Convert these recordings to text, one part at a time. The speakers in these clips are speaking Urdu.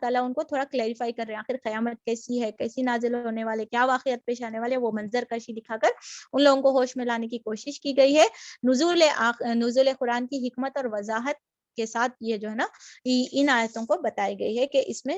تعالیٰ ان کو تھوڑا کلیریفائی کر رہے ہیں آخر قیامت کیسی ہے, کیسی نازل ہونے والے, کیا واقعات پیش آنے والے, وہ منظر کشی دکھا کر ان لوگوں کو ہوش میں لانے کی کوشش کی گئی ہے. نزول قرآن کی حکمت اور وضاحت کے ساتھ یہ جو ہے نا ان آیتوں کو بتائی گئی ہے کہ اس میں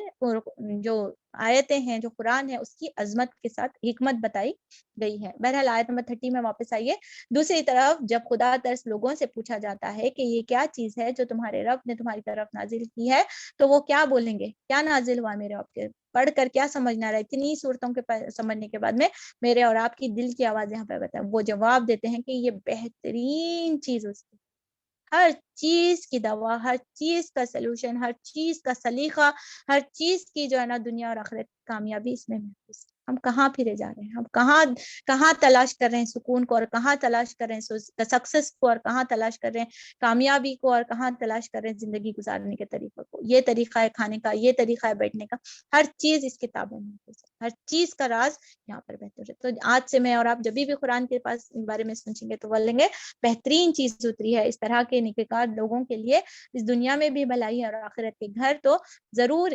جو آیتیں ہیں, جو قرآن ہے, اس کی عظمت کے ساتھ حکمت بتائی گئی ہے. بہرحال آیت نمبر 30 میں واپس آئیے. دوسری طرف جب خدا ترس لوگوں سے پوچھا جاتا ہے کہ یہ کیا چیز ہے جو تمہارے رب نے تمہاری طرف نازل کی ہے, تو وہ کیا بولیں گے, کیا نازل ہوا میرے آپ کے, پڑھ کر کیا سمجھنا رہا. اتنی صورتوں کے سمجھنے کے بعد میں میرے اور آپ کی دل کی آواز یہاں پہ بتا, وہ جواب دیتے ہیں کہ یہ بہترین چیز, اس کی ہر چیز کی دوا, ہر چیز کا سلوشن, ہر چیز کا سلیقہ, ہر چیز کی جو ہے نا دنیا اور آخرت کامیابی اس میں محفوظ ہے. ہم کہاں پھرے جا رہے ہیں, ہم کہاں تلاش کر رہے ہیں سکون کو, اور کہاں تلاش کر رہے ہیں سکسیس کو, اور کہاں تلاش کر رہے ہیں کامیابی کو, اور کہاں تلاش کر رہے ہیں زندگی گزارنے کے طریقوں کو. یہ طریقہ ہے کھانے کا, یہ طریقہ ہے بیٹھنے کا, ہر چیز اس کتاب میں محفوظ ہے, ہر چیز کا راز یہاں پر بہتر ہے. تو آج سے میں اور آپ جب بھی قرآن کے پاس بارے میں سوچیں گے تو بولیں گے بہترین چیز اتری ہے اس طرح کے نکار لوگوں کے لیے, اس دنیا میں بھی بھلائی ہے اور آخرت کے گھر تو ضرور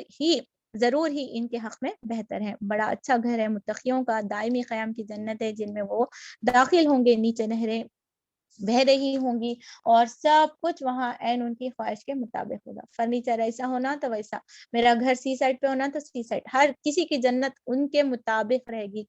ہی ان کے حق میں بہتر ہے. بڑا اچھا گھر ہے متقیوں کا, دائمی قیام کی جنت ہے جن میں وہ داخل ہوں گے, نیچے نہریں بہ رہی ہوں گی, اور سب کچھ وہاں عین ان کی خواہش کے مطابق ہوگا. فرنیچر ایسا ہونا تو ویسا, میرا گھر سی سائڈ پہ ہونا تو سی سائڈ, ہر کسی کی جنت ان کے مطابق رہے گی.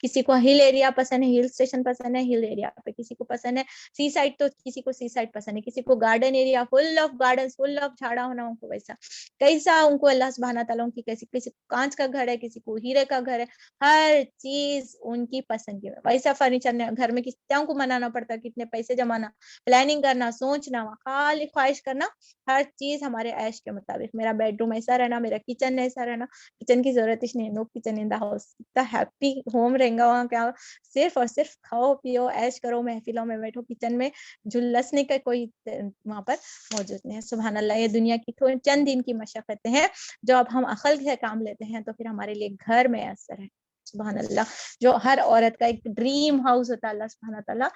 کسی کو ہل ایریا پسند ہے, ہل اسٹیشن پسند ہے, ہل ایریا پہ کسی کو پسند ہے سی سائڈ, تو کسی کو سی سائڈ پسند ہے, کسی کو garden area full of garden, full of جھاڑا ہونا ان کو ویسا, کیسا ان کو اللہ سبحانہ تعالیٰ کی کسی کو کانچ کا گھر ہے, کسی کو ہیرے کا گھر ہے, ہر چیز ان کی پسند کی. ویسا فرنیچر گھر میں کتنوں کو منانا پڑتا ہے, کتنے پیسے جمانا, پلاننگ کرنا, سوچنا, خالی خواہش کرنا, ہر چیز ہمارے عیش کے مطابق. میرا بیڈ روم ایسا رہنا, میرا کچن ایسا رہنا, کچن کی ضرورت ہی نہیں, نو کچن ان دا ہاؤس. اتنا ہیپی ہوم رہیں گا وہاں, کیا صرف اور صرف کھاؤ پیو عیش کرو, محفلوں میں بیٹھو, کچن میں جھلسنے کا کوئی وہاں پر موجود نہیں ہے. سبحان اللہ, یہ دنیا کی چند دن کی مشقتیں ہیں جو اب ہم عقل سے کام لیتے ہیں تو پھر ہمارے لیے گھر میں اثر ہے. سبحان اللہ, جو ہر عورت کا ایک ڈریم ہاؤس ہوتا ہے, اللہ سبحانہ تعالیٰ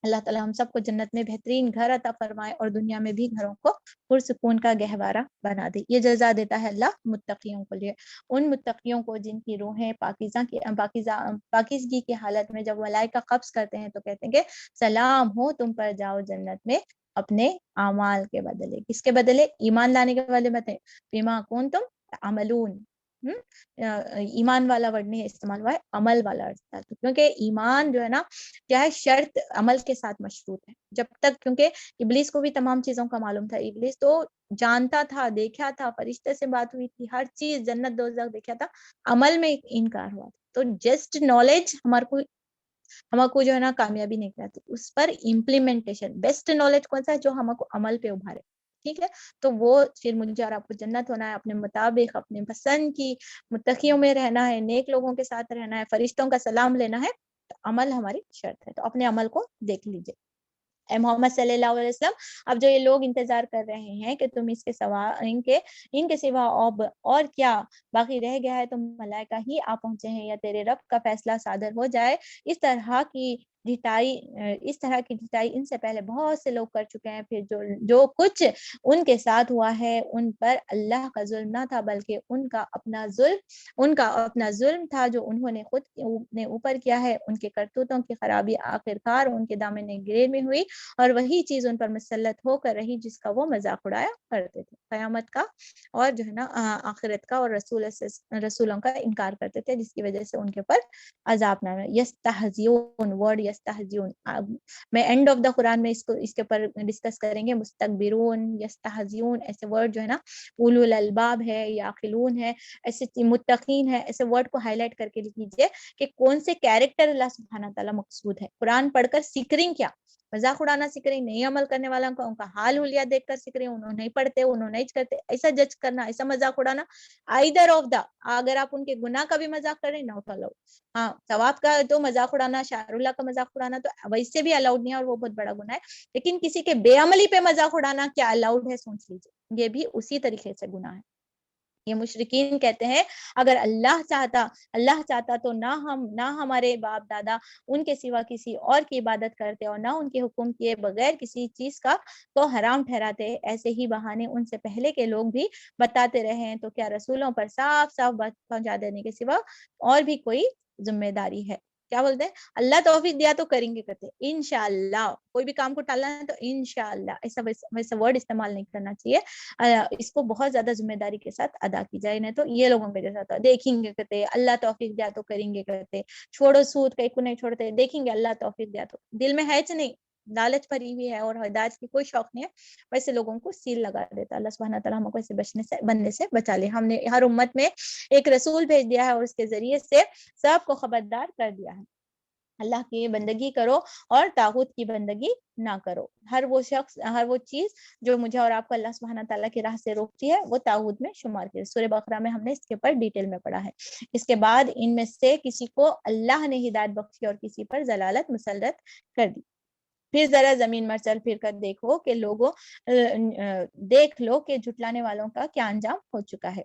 اللہ تعالیٰ ہم سب کو جنت میں بہترین گھر عطا فرمائے, اور دنیا میں بھی گھروں کو پرسکون کا گہوارہ بنا دے. یہ جزا دیتا ہے اللہ متقیوں کو لیے, ان متقیوں کو جن کی روحیں پاکیزگی کی حالت میں جب ملائکہ قبض کرتے ہیں تو کہتے ہیں کہ سلام ہو تم پر, جاؤ جنت میں اپنے اعمال کے بدلے. کس کے بدلے؟ ایمان لانے کے بدلے بتے, بما کنتم تعملون. ایمان والا ورڈ نہیں استعمال ہوا ہے, عمل والا ورڈ, کیونکہ ایمان جو ہے نا کیا ہے, شرط عمل کے ساتھ مشروط ہے. جب تک, کیونکہ ابلیس کو بھی تمام چیزوں کا معلوم تھا, ابلیس تو جانتا تھا, دیکھا تھا, فرشتے سے بات ہوئی تھی, ہر چیز جنت دوزخ دیکھا تھا, عمل میں انکار ہوا تھا. تو جسٹ نالج ہمارے کو جو ہے نا کامیابی نہیں کراتی, اس پر امپلیمنٹیشن. بیسٹ نالج کون سا ہے؟ جو ہم کو عمل پہ ابھارے. ٹھیک ہے, تو وہ پھر مجھے اور آپ کو جنت ہونا ہے, اپنے مطابق اپنے پسند کی متقیوں میں رہنا ہے, نیک لوگوں کے ساتھ رہنا ہے, فرشتوں کا سلام لینا ہے, تو عمل ہماری شرط ہے. تو اپنے عمل کو دیکھ لیجئے. اے محمد صلی اللہ علیہ وسلم, اب جو یہ لوگ انتظار کر رہے ہیں کہ تم اس کے سوا ان کے سوا اور کیا باقی رہ گیا ہے, تم ملائکہ ہی آ پہنچے ہیں یا تیرے رب کا فیصلہ صادر ہو جائے. اس طرح کی ڈھٹائی ان سے پہلے بہت سے لوگ کر چکے ہیں. پھر جو کچھ ان کے ساتھ ہوا ہے ان پر اللہ کا ظلم نہ تھا, بلکہ ان کا اپنا ظلم تھا جو انہوں نے خود نے اوپر کیا ہے. ان کے کرتوتوں کی خرابی آخرکار ان کے دامن گریز میں ہوئی, اور وہی چیز ان پر مسلط ہو کر رہی جس کا وہ مذاق اڑایا کرتے تھے. قیامت کا اور جو ہے نا آخرت کا اور رسولوں کا انکار کرتے تھے, جس کی وجہ سے ان کے اوپر عذاب نہ آئے. یستہزئون, ورڈ یستہزئون میں اینڈ آف دا قرآن میں اس کے اوپر ڈسکس کریں گے. مستکبرون, یستہزئون, ایسے ورڈ جو ہے نا اولو الالباب ہے, یعقلون ہے, ایسے متقین ہے, ایسے ورڈ کو ہائی لائٹ کر کے لکھ لیجیے کہ کون سے کیریکٹر اللہ سبحانہ تعالیٰ مقصود ہے. قرآن پڑھ کر سیکھ رہی کیا؟ مذاق اڑانا سیکھ رہی, نہیں عمل کرنے والوں کا ان کا حال حلیہ دیکھ کر سیکھ رہی, انہوں نہیں پڑھتے, انہوں نہیں کرتے, ایسا جج کرنا, ایسا مذاق اڑانا, آئیدر آف دا. اگر آپ ان کے گناہ کا بھی مذاق کر رہے نہ فالو, ہاں ثواب کا تو مذاق اڑانا, شاعر اللہ کا مذاق اڑانا تو ویسے بھی الاؤڈ نہیں ہے, اور وہ بہت بڑا گناہ ہے. لیکن کسی کے بے عملی پہ مذاق اڑانا کیا الاؤڈ ہے؟ سوچ لیجیے, یہ بھی اسی طریقے سے گناہ ہے. یہ مشرکین کہتے ہیں اگر اللہ چاہتا تو نہ ہمارے باپ دادا ان کے سوا کسی اور کی عبادت کرتے اور نہ ان کے حکم کیے بغیر کسی چیز کا تو حرام ٹھہراتے. ایسے ہی بہانے ان سے پہلے کے لوگ بھی بتاتے رہے ہیں, تو کیا رسولوں پر صاف صاف بات پہنچا دینے کے سوا اور بھی کوئی ذمہ داری ہے؟ کیا بولتے ہیں, اللہ توفیق دیا تو کریں گے, کرتے انشاءاللہ. کوئی بھی کام کو ٹالنا ہے تو انشاءاللہ, ایسا ویسا ورڈ استعمال نہیں کرنا چاہیے. اس کو بہت زیادہ ذمہ داری کے ساتھ ادا کی جائے, نہیں تو یہ لوگوں کے جیسا دیکھیں گے کرتے, اللہ توفیق دیا تو کریں گے کرتے, چھوڑو سود کہیں کو نہیں چھوڑتے, دیکھیں گے اللہ توفیق دیا تو. دل میں ہے نہیں, لالچ بھری ہوئی ہے اور ہدایت کی کوئی شوق نہیں ہے, ویسے لوگوں کو سیل لگا دیتا. اللہ سبحانہ تعالیٰ ہم کو ایسے بننے سے بچا لے. ہم نے ہر امت میں ایک رسول بھیج دیا ہے اور اس کے ذریعے سے سب کو خبردار کر دیا ہے, اللہ کی بندگی کرو اور طاغوت کی بندگی نہ کرو. ہر وہ چیز جو مجھے اور آپ کو اللہ سبحانہ تعالیٰ کی راہ سے روکتی ہے وہ طاغوت میں شمار کی. سورہ بقرہ میں ہم نے اس کے اوپر ڈیٹیل میں پڑھا ہے. اس کے بعد ان میں سے کسی کو اللہ نے ہدایت بخشی اور کسی پر ضلالت مسلط کر دی. پھر ذرا زمین پر چل پھر کر دیکھو کہ لوگوں دیکھ لو کہ جھٹلانے والوں کا کیا انجام ہو چکا ہے.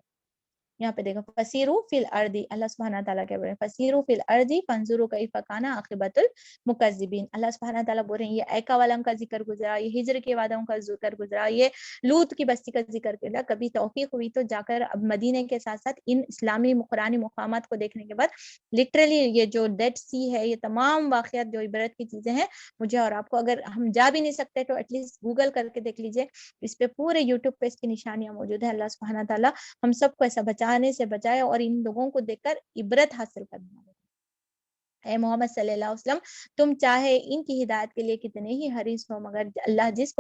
یہاں پہ دیکھو فسیرو فی الارض, اللہ سبحانہ تعالیٰ کیا بول رہے ہیں, فسیرو فی الارض فانظروا کیف کان عاقبۃ المکذبین. اللہ سبحانہ تعالیٰ بول رہے ہیں یہ ایکا والوں کا ذکر گزرا, یہ ہجر کے وعدوں کا ذکر گزرا, یہ لوط کی بستی کا ذکر گزرا. کبھی توفیق ہوئی تو جا کر اب مدینے کے ساتھ ساتھ ان اسلامی قرآنی مقامات کو دیکھنے کے بعد لٹرلی یہ جو ڈیڈ سی ہے, یہ تمام واقعات جو عبرت کی چیزیں ہیں, مجھے اور آپ کو اگر ہم جا بھی نہیں سکتے تو ایٹ لیسٹ گوگل کر کے دیکھ لیجئے, اس پہ پورے یوٹیوب پہ اس کی نشانیاں موجود ہیں. اللہ سبحانہ تعالیٰ ہم سب کو ایسا بچانے سے بچائے اور ان لوگوں کو دیکھ کر عبرت حاصل کرنا. اے محمد صلی اللہ علیہ وسلم, تم چاہے ان کی ہدایت کے لیے کتنے ہی حریص ہو, مگر اللہ جس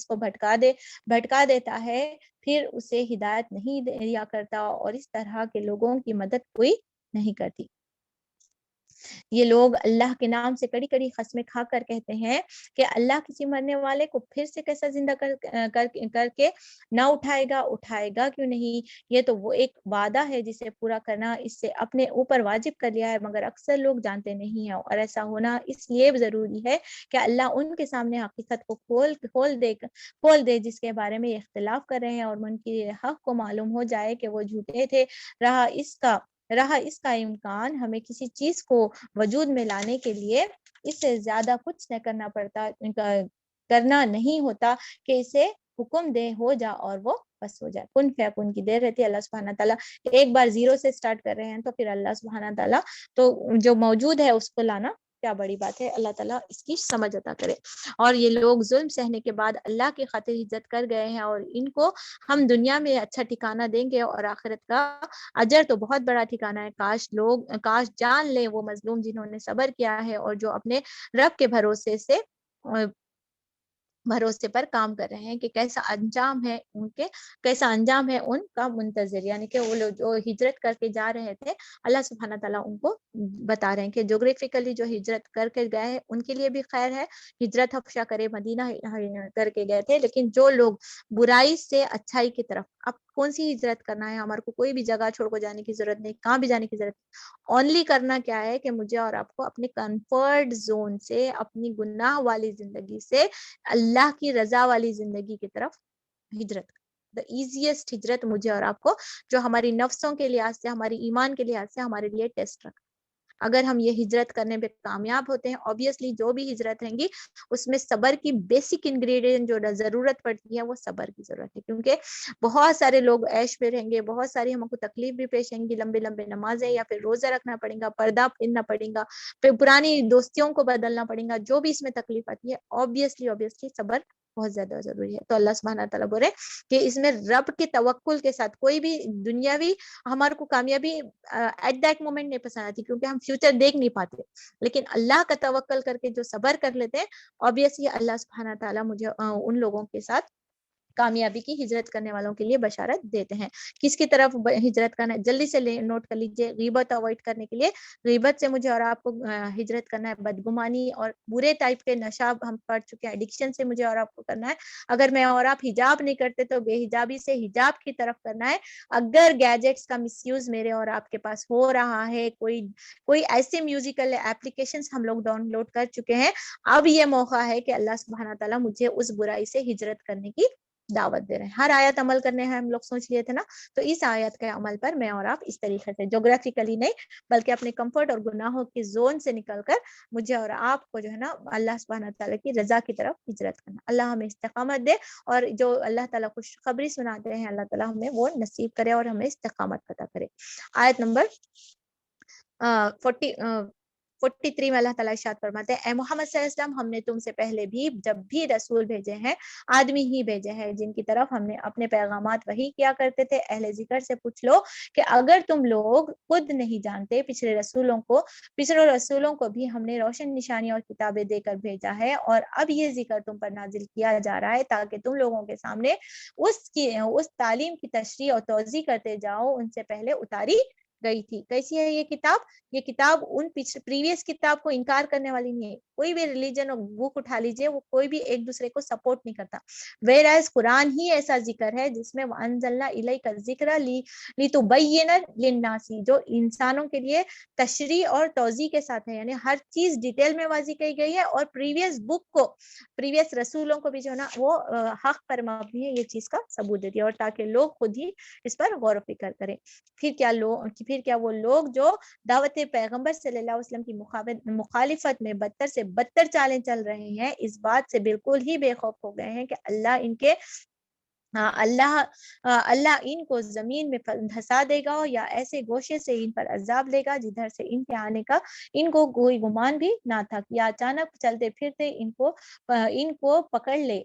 کو بھٹکا دیتا ہے پھر اسے ہدایت نہیں دیا کرتا, اور اس طرح کے لوگوں کی مدد کوئی نہیں کرتی. یہ لوگ اللہ کے نام سے کڑی کڑی قسمیں کھا کر کہتے ہیں کہ اللہ کسی مرنے والے کو پھر سے کیسا زندہ کر کے نہ اٹھائے گا کیوں نہیں. یہ تو وہ ایک وعدہ ہے جسے پورا کرنا اس سے اپنے اوپر واجب کر لیا ہے, مگر اکثر لوگ جانتے نہیں ہیں. اور ایسا ہونا اس لیے ضروری ہے کہ اللہ ان کے سامنے حقیقت کو کھول دے جس کے بارے میں اختلاف کر رہے ہیں, اور ان کی حق کو معلوم ہو جائے کہ وہ جھوٹے تھے. رہا اس کا امکان, ہمیں کسی چیز کو وجود میں لانے کے لیے اس سے زیادہ کچھ نہ کرنا نہیں ہوتا کہ اسے حکم دے ہو جا اور وہ بس ہو جائے. کن فیکون کی دیر رہتی ہے. اللہ سبحانہ تعالیٰ ایک بار زیرو سے سٹارٹ کر رہے ہیں تو پھر اللہ سبحانہ تعالیٰ تو جو موجود ہے اس کو لانا کیا بڑی بات ہے. اللہ تعالیٰ اس کی سمجھ عطا کرے. اور یہ لوگ ظلم سہنے کے بعد اللہ کی خاطر ہجرت کر گئے ہیں, اور ان کو ہم دنیا میں اچھا ٹھکانہ دیں گے اور آخرت کا اجر تو بہت بڑا ٹھکانہ ہے. کاش جان لے وہ مظلوم جنہوں نے صبر کیا ہے اور جو اپنے رب کے بھروسے پر کام کر رہے ہیں کہ کیسا انجام ہے ان کا منتظر. یعنی کہ وہ لوگ جو ہجرت کر کے جا رہے تھے, اللہ سبحانہ تعالیٰ ان کو بتا رہے ہیں کہ جغرافیکلی جو ہجرت کر کے گئے ہیں ان کے لیے بھی خیر ہے, ہجرت حبشہ کرے مدینہ کر کے گئے تھے. لیکن جو لوگ برائی سے اچھائی کی طرف, اب کون سی ہجرت کرنا ہے, ہمارے کو کوئی بھی جگہ چھوڑ کو جانے کی ضرورت نہیں, کہاں بھی جانے کی ضرورت نہیں. اونلی کرنا کیا ہے کہ مجھے اور آپ کو اپنے کمفرٹ زون سے, اپنی گناہ والی زندگی سے اللہ کی رضا والی زندگی کی طرف ہجرت. the easiest ہجرت مجھے اور آپ کو, جو ہماری نفسوں کے لحاظ سے, ہماری ایمان کے لحاظ سے ہمارے لیے ٹیسٹ رکھا. اگر ہم یہ ہجرت کرنے پہ کامیاب ہوتے ہیں, obviously جو بھی ہجرت رہیں گی اس میں صبر کی بیسک انگریڈینٹ جو ضرورت پڑتی ہے وہ صبر کی ضرورت ہے. کیونکہ بہت سارے لوگ عیش پہ رہیں گے, بہت ساری ہم کو تکلیف بھی پیش آئیں گی, لمبے نمازیں یا پھر روزہ رکھنا پڑے گا, پردہ پہننا پڑے گا, پھر پرانی دوستیوں کو بدلنا پڑے گا, جو بھی اس میں تکلیف آتی ہے. obviously صبر بہت زیادہ ضروری ہے. تو اللہ سبحانہ تعالیٰ بولے کہ اس میں رب کے توکل کے ساتھ کوئی بھی دنیاوی ہمارے کو کامیابی ایٹ دیٹ مومنٹ نہیں پسند آتی, کیونکہ ہم فیوچر دیکھ نہیں پاتے. لیکن اللہ کا توکل کر کے جو صبر کر لیتے ہیں, obviously اللہ سبحانہ تعالیٰ مجھے ان لوگوں کے ساتھ کامیابی کی ہجرت کرنے والوں کے لیے بشارت دیتے ہیں. کس کی طرف ہجرت کرنا ہے, جلدی سے نوٹ کر لیجئے. غیبت اوائڈ کرنے کے لیے, غیبت سے مجھے اور آپ کو ہجرت کرنا ہے. بدگمانی اور برے ٹائپ کے نشہ ہم پڑھ چکے ہیں, ایڈکشن سے مجھے اور آپ کو کرنا ہے. اگر میں اور آپ حجاب نہیں کرتے تو بے حجابی سے حجاب کی طرف کرنا ہے. اگر گیجٹس کا مس یوز میرے اور آپ کے پاس ہو رہا ہے, کوئی ایسے میوزیکل اپلیکیشنز ہم لوگ ڈاؤن لوڈ کر چکے ہیں, اب یہ موقع ہے کہ اللہ سبحانہ تعالیٰ مجھے اس برائی سے ہجرت کرنے کی دعوت دے رہے ہیں. ہر آیت عمل کرنے ہیں ہم لوگ سوچ لیے تھے نا, تو اس آیت کے عمل پر میں اور آپ اس طریقے سے جغرافیکلی نہیں بلکہ اپنے کمفرٹ اور گناہوں کے زون سے نکل کر مجھے اور آپ کو جو ہے نا اللہ سبحانہ تعالیٰ کی رضا کی طرف ہجرت کرنا. اللہ ہمیں استقامت دے, اور جو اللہ تعالیٰ خوشخبری سناتے ہیں اللہ تعالیٰ ہمیں وہ نصیب کرے اور ہمیں استقامت عطا کرے. آیت نمبر 43 میں اللہ تعالیٰ ارشاد فرماتے ہیں, اے محمد صلی اللہ علیہ وسلم, ہم نے تم سے پہلے بھی جب بھی رسول بھیجے ہیں آدمی ہی بھیجے ہیں جن کی طرف ہم نے اپنے پیغامات وحی کیا کرتے تھے. اہل ذکر سے پوچھ لو کہ اگر تم لوگ خود نہیں جانتے, پچھلے رسولوں کو بھی ہم نے روشن نشانی اور کتابیں دے کر بھیجا ہے, اور اب یہ ذکر تم پر نازل کیا جا رہا ہے تاکہ تم لوگوں کے سامنے اس تعلیم کی تشریح اور توضیح کرتے جاؤ ان سے پہلے اتاری گئی تھی. کیسی ہے یہ کتاب؟ یہ کتاب ان پریویس کتاب کو انکار کرنے والی نہیں ہے. کوئی بھی ریلیجن اور بک اٹھا لیجئے, وہ کوئی بھی ایک دوسرے کو سپورٹ نہیں کرتا. ویرائز قرآن ہی ایسا ذکر ہے جس میں وَأَنزَلْنَا إِلَيْكَ الذِّكْرَ لِتُبَيِّنَ لِلنَّاسِ, جو انسانوں کے لیے تشریح اور توضیح کے ساتھ ہے, یعنی ہر چیز ڈیٹیل میں واضح کی گئی ہے, اور پریویس رسولوں کو بھی جو ہے نا وہ حق پر مبنی ہے یہ چیز کا ثبوت دیتی ہے, اور تاکہ لوگ خود ہی اس پر غور و فکر کریں. پھر کیا وہ لوگ جو دعوت پیغمبر صلی اللہ علیہ وسلم کی مخالفت میں بدتر سے بدتر چالیں چل رہے ہیں, اس بات سے بالکل ہی بے خوف ہو گئے ہیں کہ اللہ ان کو زمین میں دھسا دے گا, یا ایسے گوشے سے ان پر عذاب لے گا جدھر سے ان کے آنے کا ان کو کوئی گمان بھی نہ تھا, یا اچانک چلتے پھرتے ان کو پکڑ لے,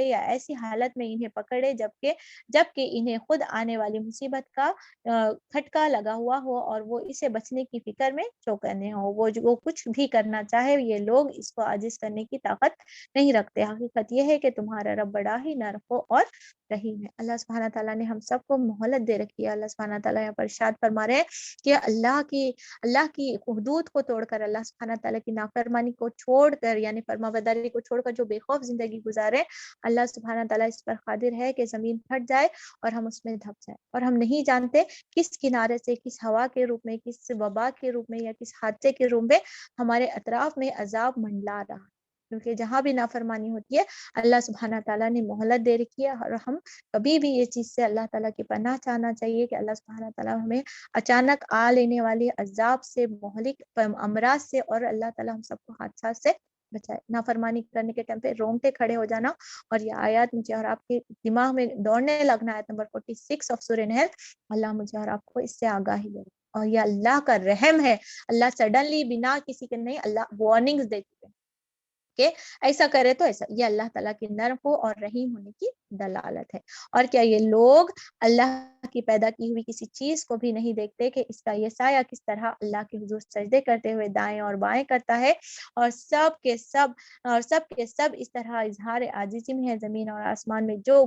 یا ایسی حالت میں انہیں پکڑے جبکہ انہیں خود آنے والی مصیبت کا کھٹکا لگا ہوا ہو, اور وہ اسے بچنے کی فکر میں چوکنے ہو. وہ کچھ بھی کرنا چاہے, یہ لوگ اس کو عاجز کرنے کی طاقت نہیں رکھتے. حقیقت یہ ہے کہ تمہارا رب بڑا ہی نرم اور رحیم ہے. اللہ سبحانہ تعالیٰ نے ہم سب کو مہلت دے رکھی ہے. اللہ سبحانہ تعالیٰ یہاں پر ارشاد فرما رہے ہیں کہ اللہ کی حدود کو توڑ کر, اللہ سبحانہ تعالیٰ کی نافرمانی کو چھوڑ کر, یعنی فرما برداری کو چھوڑ کر جو بے خوف زندگی گزارے, اللہ سبحانہ تعالیٰ اس پر قادر ہے کہ زمین پھٹ جائے اور ہم اس میں دھپ جائے, اور ہم نہیں جانتے کس کنارے سے, کس ہوا کے روپ میں, کس وبا کے روپ میں, یا کس حادثے کے روپ میں ہمارے اطراف میں عذاب منڈلا رہا, کیونکہ جہاں بھی نافرمانی ہوتی ہے اللہ سبحانہ تعالیٰ نے مہلت دے رکھی ہے. اور ہم کبھی بھی یہ چیز سے اللہ تعالیٰ کی پناہ چاہنا چاہیے کہ اللہ سبحانہ تعالیٰ ہمیں اچانک آ لینے والی عذاب سے, مہلک امراض سے, اور اللہ تعالیٰ ہم سب کو حادثات سے بچائے. نافرمانی کرنے کے ٹائم پہ رونگٹے کھڑے ہو جانا, اور یہ آیات مجھے اور آپ کے دماغ میں دوڑنے لگنا, آیت نمبر 46 آف سورہ نحل, اللہ مجھے اور آپ کو اس سے آگاہی دے. اور یہ اللہ کا رحم ہے. اللہ سڈنلی بنا کسی کے نہیں, اللہ وارننگز دے چکے کہ ایسا کرے تو ایسا. یہ اللہ تعالیٰ کی نرم ہو اور رحیم ہونے کی دلالت ہے. اور کیا یہ لوگ اللہ کی پیدا کی ہوئی کسی چیز کو بھی نہیں دیکھتے کہ اس کا یہ سایہ کس طرح اللہ کے حضور سجدے کرتے ہوئے دائیں اور بائیں کرتا ہے, اور سب کے سب اس طرح اظہار عاجزی میں ہے. زمین اور آسمان میں جو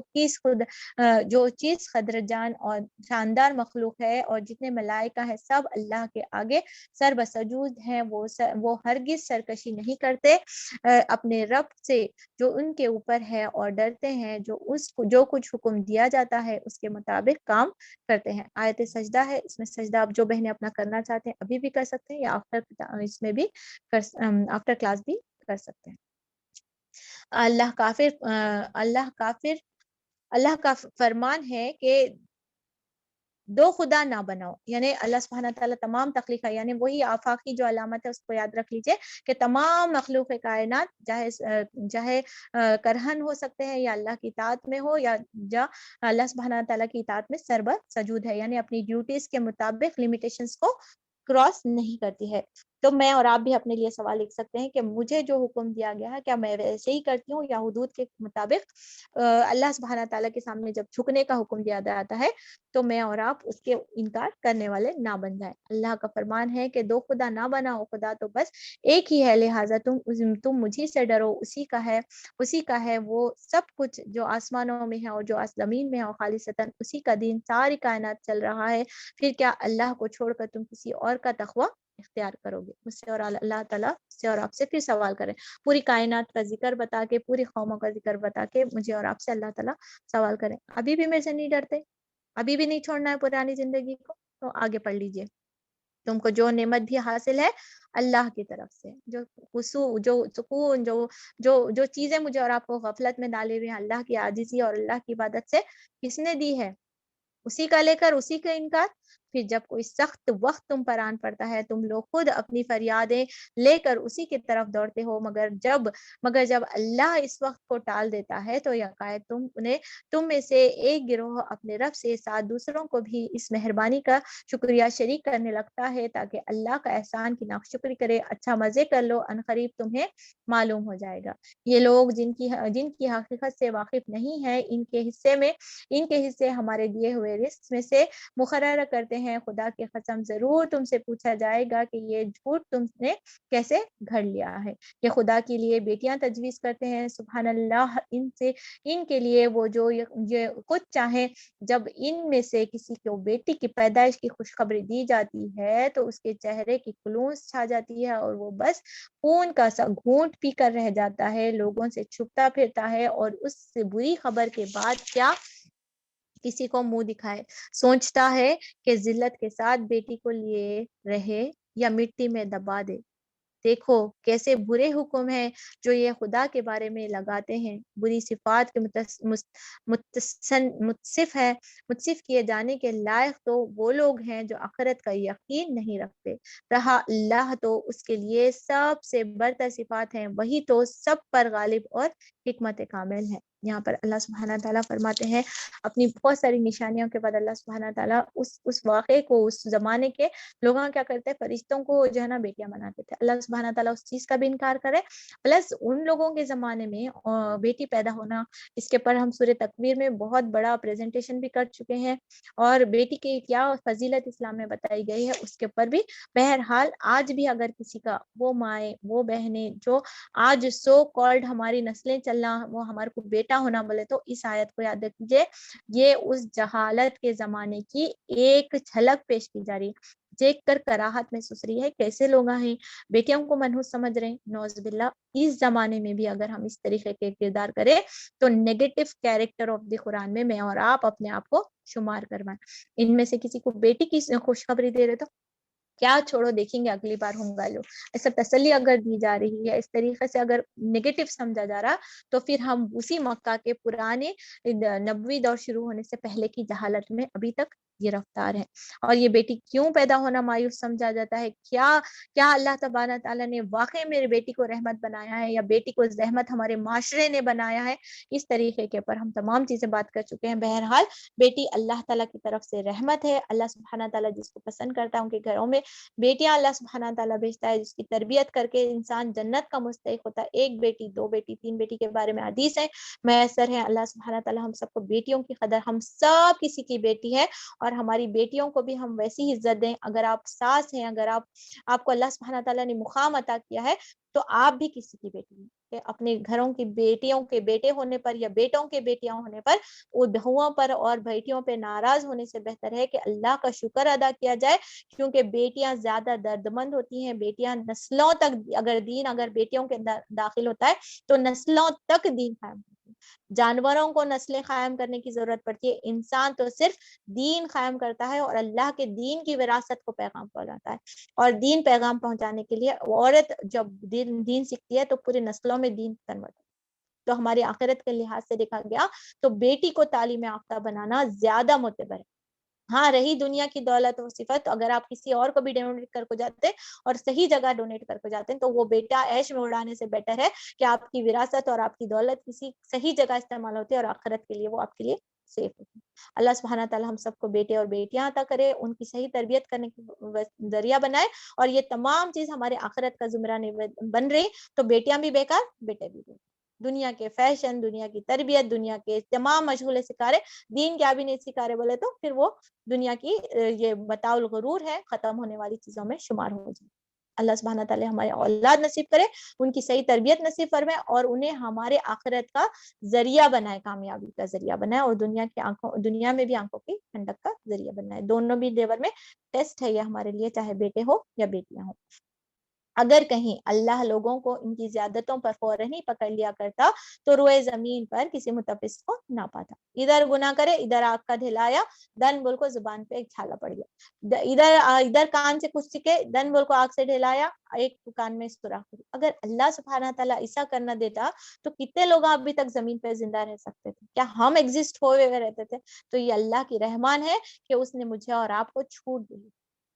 چیز قدر جان اور شاندار مخلوق ہے, اور جتنے ملائکہ ہیں, سب اللہ کے آگے سر بسجود ہیں. وہ ہرگز سرکشی نہیں کرتے اپنے رب سے جو ان کے اوپر ہے, اور ڈرتے ہیں جو کچھ حکم دیا جاتا ہے اس کے مطابق کام کرتے ہیں. آیت سجدہ ہے, اس میں سجدہ آپ جو بہنیں اپنا کرنا چاہتے ہیں ابھی بھی کر سکتے ہیں, یا اس میں بھی آفٹر کلاس بھی کر سکتے ہیں. اللہ کا فرمان ہے کہ دو خدا نہ بناؤ, یعنی اللہ سبحانہ تعالیٰ تمام تخلیق ہے, یعنی وہی آفاقی جو علامت ہے اس کو یاد رکھ لیجئے کہ تمام مخلوق کائنات چاہے کرہن ہو سکتے ہیں یا اللہ کی اطاعت میں ہو, یا اللہ سبحانہ تعالیٰ کی اطاعت میں سربر سجود ہے, یعنی اپنی ڈیوٹیز کے مطابق لیمیٹیشنز کو کراس نہیں کرتی ہے. تو میں اور آپ بھی اپنے لیے سوال لکھ سکتے ہیں کہ مجھے جو حکم دیا گیا ہے کیا میں ویسے ہی کرتی ہوں, یا حدود کے مطابق اللہ سبحانہ تعالیٰ کے سامنے جب جھکنے کا حکم دیا جاتا ہے تو میں اور آپ اس کے انکار کرنے والے نہ بن جائیں. اللہ کا فرمان ہے کہ دو خدا نہ بناؤ, خدا تو بس ایک ہی ہے, لہٰذا تم مجھے سے ڈرو. اسی کا ہے وہ سب کچھ جو آسمانوں میں ہے اور جو زمین میں ہے, اور خالصتاً اسی کا دین ساری کائنات چل رہا ہے. پھر کیا اللہ کو چھوڑ کر تم کسی اور کا تقوی اختیار کرو گے؟ مجھ سے اور اللہ تعالیٰ سے اور آپ سے پھر سوال کریں, پوری کائنات کا ذکر بتا کے, پوری قوموں کا ذکر بتا کے مجھے اور آپ سے اللہ تعالیٰ سوال کریں, ابھی بھی میرے سے نہیں ڈرتے, ابھی بھی نہیں چھوڑنا ہے پرانی زندگی کو, تو آگے پڑھ لیجئے. تم کو جو نعمت بھی حاصل ہے اللہ کی طرف سے، جو سکون، جو چیزیں مجھے اور آپ کو غفلت میں ڈالے ہوئے ہیں، اللہ کی عاجزی اور اللہ کی عبادت سے کس نے دی ہے؟ اسی کا لے کر اسی کا انکار۔ پھر جب کوئی سخت وقت تم پر آن پڑتا ہے، تم لوگ خود اپنی فریادیں لے کر اسی کی طرف دوڑتے ہو، مگر جب اللہ اس وقت کو ٹال دیتا ہے تو یکایک تم میں سے ایک گروہ اپنے رب سے ساتھ دوسروں کو بھی اس مہربانی کا شکریہ شریک کرنے لگتا ہے تاکہ اللہ کا احسان کی ناشکری کرے۔ اچھا مزے کر لو، ان قریب تمہیں معلوم ہو جائے گا۔ یہ لوگ جن کی حقیقت سے واقف نہیں ہے، ان کے حصے ہمارے دیے ہوئے رزق میں سے مقرر کرتے ہیں۔ خدا کی قسم ضرور تم سے پوچھا جائے گا کہ یہ جھوٹ تم نے کیسے گھڑ لیا ہے۔ یہ خدا کے لیے بیٹیاں تجویز کرتے ہیں، سبحان اللہ ان کے لیے وہ جو یہ خود چاہیں۔ جب ان میں سے کسی کو بیٹی کی پیدائش کی خوشخبری دی جاتی ہے تو اس کے چہرے کی خلوص چھا جاتی ہے اور وہ بس خون کا سا گھونٹ پی کر رہ جاتا ہے، لوگوں سے چھپتا پھرتا ہے اور اس سے بری خبر کے بعد کیا کسی کو منہ دکھائے، سوچتا ہے کہ ذلت کے ساتھ بیٹی کو لیے رہے یا مٹی میں دبا دے۔ دیکھو کیسے برے حکم ہیں جو یہ خدا کے بارے میں لگاتے ہیں۔ بری صفات کے متصف کیے جانے کے لائق تو وہ لوگ ہیں جو آخرت کا یقین نہیں رکھتے۔ رہا اللہ تو اس کے لیے سب سے برتر صفات ہیں، وہی تو سب پر غالب اور حکمت کامل ہے۔ یہاں پر اللہ سبحانہ تعالیٰ فرماتے ہیں اپنی بہت ساری نشانیوں کے بعد اللہ سبحانہ تعالیٰ اس واقعے کو، اس زمانے کے لوگاں کیا کرتے ہیں، فرشتوں کو جو ہے نا بیٹیاں بناتے تھے۔ اللہ سبحانہ تعالیٰ اس چیز کا بھی انکار کرے، پلس ان لوگوں کے زمانے میں بیٹی پیدا ہونا، اس کے پر ہم سورہ تکویر میں بہت بڑا پریزنٹیشن بھی کر چکے ہیں، اور بیٹی کی کیا فضیلت اسلام میں بتائی گئی ہے اس کے پر بھی۔ بہرحال آج بھی اگر کسی کا وہ مائیں وہ بہنیں جو آج سو کالڈ ہماری نسلیں چلنا، وہ ہمارے کو بیٹا ہونا بولے تو اس آیت کو یاد رکھیے، یہ اس جہالت کے زمانے کی ایک جھلک پیش کی جا رہی ہے۔ دیکھ کر کراہت محسوس رہی ہے کیسے لوگ ہیں بیٹیوں کو منحوس سمجھ رہے ہیں، نعوذ باللہ۔ اس زمانے میں بھی اگر ہم اس طریقے کے کردار کریں تو نیگیٹو کیریکٹر آف دی قرآن میں اور آپ اپنے آپ کو شمار کروائیں۔ ان میں سے کسی کو بیٹی کی خوشخبری دے رہے تو کیا چھوڑو، دیکھیں گے اگلی بار ہوں گا لو، ایسا تسلی اگر دی جا رہی ہے، اس طریقے سے اگر نیگیٹو سمجھا جا رہا تو پھر ہم اسی مکہ کے پرانے نبوی دور شروع ہونے سے پہلے کی جہالت میں ابھی تک گرفتار ہے۔ اور یہ بیٹی کیوں پیدا ہونا مایوس سمجھا جاتا ہے؟ کیا اللہ تبارک تعالیٰ نے واقعی میرے بیٹی کو رحمت بنایا ہے یا بیٹی کو زحمت ہمارے معاشرے نے بنایا ہے؟ اس طریقے کے پر ہم تمام چیزیں بات کر چکے ہیں۔ بہرحال بیٹی اللہ تعالیٰ کی طرف سے رحمت ہے۔ اللہ سبحانہ تعالیٰ جس کو پسند کرتا ہے ان کے گھروں میں بیٹیاں اللہ سبحانہ تعالیٰ بھیجتا ہے، جس کی تربیت کر کے انسان جنت کا مستحق ہوتا ہے۔ ایک بیٹی، دو بیٹی، تین بیٹی کے بارے میں حدیث ہے میسر ہے۔ اللہ سبحانہ تعالیٰ ہم سب کو بیٹیوں کی قدر، ہم سب کسی کی بیٹی ہے اور ہماری بیٹیوں کو بھی ہم ویسی ہی عزت دیں۔ اگر آپ ساس ہیں، اگر آپ کو اللہ سبحانہ تعالیٰ نے مقام عطا کیا ہے تو آپ بھی کسی کی بیٹی ہیں۔ کہ اپنے گھروں کی بیٹیوں کے بیٹے ہونے پر یا بیٹوں کے بیٹیاں ہونے پر، وہ بہوؤں پر اور بیٹیوں پہ ناراض ہونے سے بہتر ہے کہ اللہ کا شکر ادا کیا جائے، کیونکہ بیٹیاں زیادہ دردمند ہوتی ہیں۔ بیٹیاں نسلوں تک اگر بیٹیوں کے داخل ہوتا ہے تو نسلوں تک دین قائم ہوتی ہے۔ جانوروں کو نسلیں قائم کرنے کی ضرورت پڑتی ہے، انسان تو صرف دین قائم کرتا ہے اور اللہ کے دین کی وراثت کو پیغام پہنچاتا ہے۔ اور دین پیغام پہنچانے کے لیے عورت جب دین سیکھتی ہے تو پوری نسلوں میں دین کنورٹ ہے۔ تو ہماری آخرت کے لحاظ سے دیکھا گیا تو بیٹی کو تعلیم یافتہ بنانا زیادہ معتبر ہے۔ ہاں رہی دنیا کی دولت و صفت، اگر آپ کسی اور کو بھی ڈونیٹ کر کو جاتے اور صحیح جگہ ڈونیٹ کر کو جاتے ہیں تو وہ بیٹا عیش میں اڑانے سے بیٹر ہے کہ آپ کی وراثت اور آپ کی دولت کسی صحیح جگہ استعمال ہوتی ہے اور آخرت کے لیے وہ آپ کے لیے سیف ہوتی ہے۔ اللہ سبحانہ تعالیٰ ہم سب کو بیٹے اور بیٹیاں عطا کرے، ان کی صحیح تربیت کرنے کی ذریعہ بنائے، اور یہ تمام چیز ہمارے آخرت کا زمرہ بن رہی تو بیٹیاں بھی بیکار، بیٹے بھی بیکار۔ دنیا کے فیشن، دنیا کی تربیت، دنیا کے تمام مشغولے سکھارے، دین کیا بھی نہیں سکھارے بولے تو پھر وہ دنیا کی یہ متاع الغرور ہے، ختم ہونے والی چیزوں میں شمار ہو جائے۔ اللہ سبحانہ تعالیٰ ہمارے اولاد نصیب کرے، ان کی صحیح تربیت نصیب فرمائے اور انہیں ہمارے آخرت کا ذریعہ بنائے، کامیابی کا ذریعہ بنائے، اور دنیا میں بھی آنکھوں کی ٹھنڈک کا ذریعہ بنائے۔ دونوں بھی لیول میں ٹیسٹ ہے یہ ہمارے لیے، چاہے بیٹے ہو یا بیٹیاں ہو۔ اگر کہیں اللہ لوگوں کو ان کی زیادتوں پر فوراً ہی پکڑ لیا کرتا تو روئے زمین پر کسی متفس کو نہ پاتا. ادھر گناہ کرے ادھر آگ کا دھلایا, دن بول کو زبان پہ ایک چھالا پڑ گیا, ادھر کان سے کچھ سیکھے دن بول کو آگ سے ڈھلایا ایک کان میں سوراخ ہو. اگر اللہ سبحانہ تعالیٰ ایسا کرنا دیتا تو کتنے لوگ ابھی تک زمین پہ زندہ رہ سکتے تھے؟ کیا ہم ایگزسٹ ہوئے رہتے تھے؟ تو یہ اللہ کی رحمان ہے کہ اس نے مجھے اور آپ کو چھوٹ دی.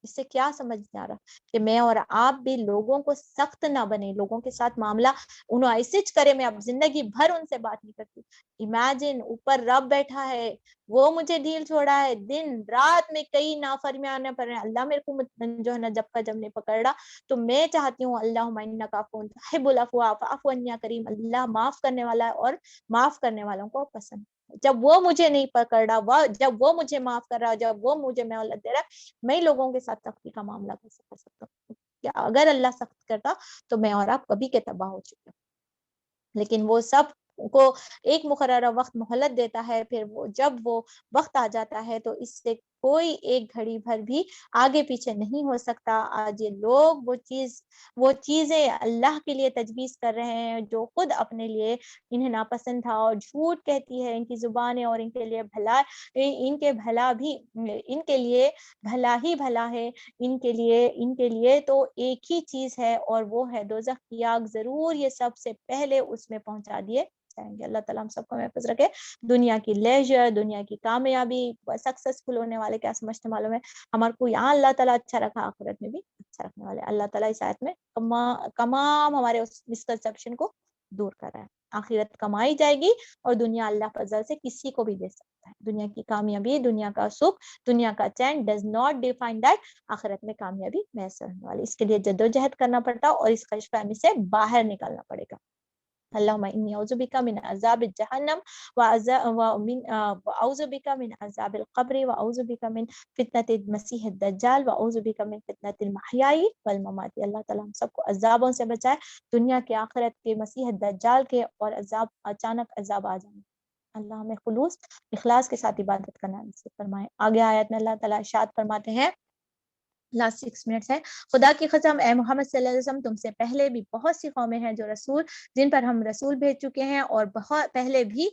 اس سے کیا سمجھ میں آ رہا کہ میں اور آپ بھی لوگوں کو سخت نہ بنے, لوگوں کے ساتھ معاملہ انہوں ایسے کرے. میں اب زندگی بھر ان سے بات نہیں کرتی. امیجن اوپر رب بیٹھا ہے, وہ مجھے ڈھیل چھوڑا ہے, دن رات میں کئی نافرمانے پر اللہ میرے کو جو ہے نا جب کا جب نہیں پکڑ رہا. تو میں چاہتی ہوں اللہم انک عفو تحب العفو فاعف عنی یا کریم, اللہ معاف کرنے والا ہے اور معاف کرنے والوں کو پسند. جب وہ مجھے نہیں پکڑ رہا, جب وہ مجھے معاف کر رہا, جب وہ مجھے مہلت دے رہا, میں لوگوں کے ساتھ سختی کا معاملہ کیسے کر سکتا ہوں؟ کیا اگر اللہ سخت کرتا تو میں اور آپ کبھی کے تباہ ہو چکے. لیکن وہ سب کو ایک مقررہ وقت مہلت دیتا ہے, پھر جب وہ وقت آ جاتا ہے تو اس سے کوئی ایک گھڑی بھر بھی آگے پیچھے نہیں ہو سکتا. آج یہ لوگ وہ چیزیں اللہ کے لیے تجویز کر رہے ہیں جو خود اپنے لیے انہیں ناپسند تھا, اور جھوٹ کہتی ہے ان کی زبانیں, اور ان کے لیے ان کے لیے بھلا ہی بھلا ہے. ان کے لیے تو ایک ہی چیز ہے, اور وہ ہے دوزخ کی آگ. ضرور یہ سب سے پہلے اس میں پہنچا دیے جائیں گے. اللہ تعالیٰ ہم سب کو محفوظ رکھے. دنیا کی لیجر, دنیا کی کامیابی, سکسیسفل ہونے والے کیا سمجھتے معلوم ہے ہمارے کو یہاں اللہ تعالیٰ اچھا رکھا, آخرت میں بھی اچھا رکھنے والے. اللہ تعالیٰ اس آیت میں تمام ہمارے اس مسکنسپشن کو دور کر رہا ہے. آخرت کمائی جائے گی اور دنیا اللہ فضل سے کسی کو بھی دے سکتا ہے. دنیا کی کامیابی, دنیا کا سکھ, دنیا کا چین ڈز ناٹ ڈیفائن دیٹ آخرت میں کامیابی میسر ہونے والی. اس کے لیے جدوجہد کرنا پڑتا اور اس خش فہمی سے باہر نکلنا پڑے گا. اللہم انی اعوذ بک من عذاب جہنم واعوذ بک من عذاب القبر واعوذ بک من فتنۃ المسیح الدجال واعوذ بک من فتنۃ المحیاء والممات. اللہ تعالیٰ ہم سب کو عذابوں سے بچائے, دنیا کے, آخرت کے, مسیح الدجال کے, اور عذاب اچانک عذاب آ جانے. اللہ ہمیں خلوص اخلاص کے ساتھ عبادت کرنا نصیب فرمائے. آگے آیت میں اللہ تعالیٰ ارشاد فرماتے ہیں, لاسٹ 6 منٹس ہے. خدا کی قسم اے محمد صلی اللہ علیہ وسلم, تم سے پہلے بھی بہت سی قومیں ہیں جن پر ہم رسول بھیج چکے ہیں, اور بہت پہلے بھی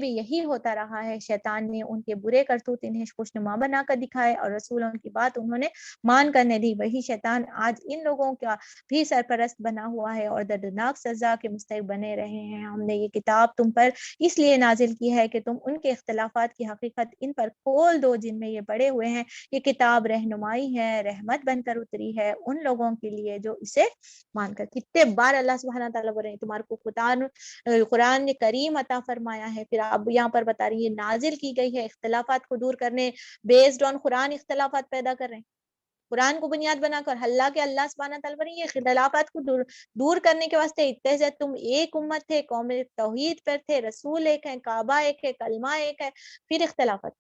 یہی ہوتا رہا ہے. شیطان نے ان کے برے کرتوت انہیں خوشنما بنا کر دکھائے, اور رسولوں کی بات انہوں نے مان کر نہیں دی. وہی شیطان آج ان لوگوں کا بھی سرپرست بنا ہوا ہے, اور دردناک سزا کے مستحق بنے رہے ہیں. ہم نے یہ کتاب تم پر اس لیے نازل کی ہے کہ تم ان کے اختلافات کی حقیقت ان پر کھول دو جن میں یہ بڑے ہوئے ہیں. یہ کتاب رہنمائی ہے, رحمت بن کر اتری ہے ان لوگوں کے لیے جو اسے مان کر. کتنے بار اللہ سبحانہ تعالیٰ بول رہے ہیں تمہارے کو قرآن کریم عطا فرمایا ہے, پھر اب یہاں پر بتا رہی ہے نازل کی گئی ہے اختلافات کو دور کرنے, بیسڈ آن قرآن اختلافات پیدا کر رہے ہیں. قرآن کو بنیاد بنا کر اللہ سبحانہ تعالیٰ پر یہ اختلافات کو دور کرنے کے واسطے اتحاد. تم ایک امت تھے, قوم توحید پر تھے, رسول ایک ہے, کعبہ ایک ہے, کلمہ ایک ہے, پھر اختلافات.